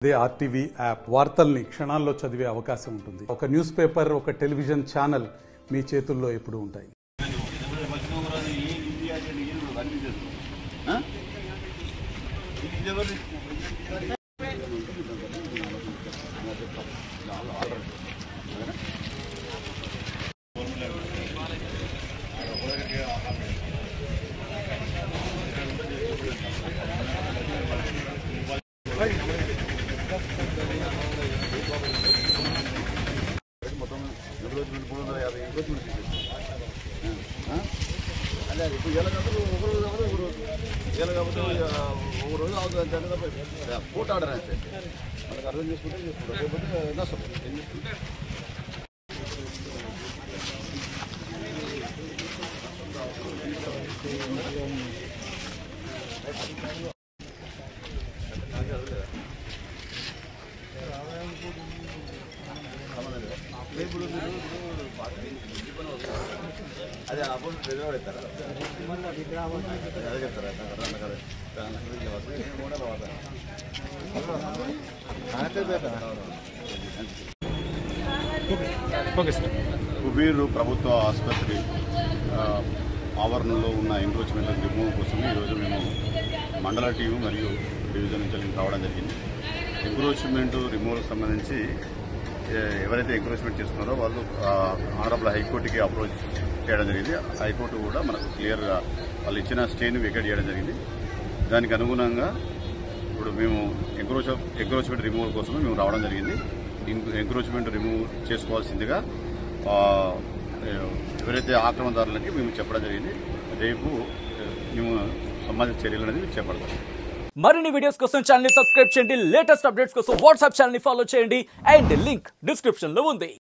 అదే RTV app వార్తల్ని క్షణాల్లో చదివే అవకాశం ఉంటుంది. ఒక న్యూస్ పేపర్, ఒక టెలివిజన్ ఛానల్ మీ చేతుల్లో ఎప్పుడూ ఉంటాయి. కోర్టు ఆర్డర్ అయితే మనకు అర్థం చేసుకుంటే లేకపోతే నష్టం ఏం చేసుకుంటే అదే అప్పుడు పెద్దవాడతారా అదే చెప్తారా కుబీర్ ప్రభుత్వ ఆసుపత్రి ఆవరణలో ఉన్న ఎంక్రోచ్మెంట్ రిమూవ్ కోసం ఈరోజు మేము మండల టీము మరియు డివిజన్ నుంచి రావడం జరిగింది. ఎంక్రోచ్మెంట్ రిమూవ్కి సంబంధించి ఎవరైతే ఎంక్రోచ్మెంట్ చేస్తున్నారో వాళ్ళు ఆనరబుల్ హైకోర్టుకి అప్రోచ్ చేయడం జరిగింది. హైకోర్టు కూడా మనకు క్లియర్గా వాళ్ళు ఇచ్చిన స్టేని వెకేట్ చేయడం జరిగింది. దానికి అనుగుణంగా ఇప్పుడు మేము ఎంక్రోచ్మెంట్ రిమూవల్ కోసం మేము రావడం జరిగింది. ఎంక్రోచ్మెంట్ రిమూవ్ చేసుకోవాల్సిందిగా ఎవరైతే ఆక్రమణదారులకి మేము చెప్పడం జరిగింది. రేపు మేము సంబంధిత చర్యలు అనేది చేపడతాం. మరిన్ని వీడియోస్ కోసం ఛానల్ ని సబ్స్క్రైబ్ చేయండి. లేటెస్ట్ అప్డేట్స్ కోసం వాట్సాప్ ఛానల్ ని ఫాలో చేయండి. అండ్ లింక్ డిస్క్రిప్షన్ లో ఉంది.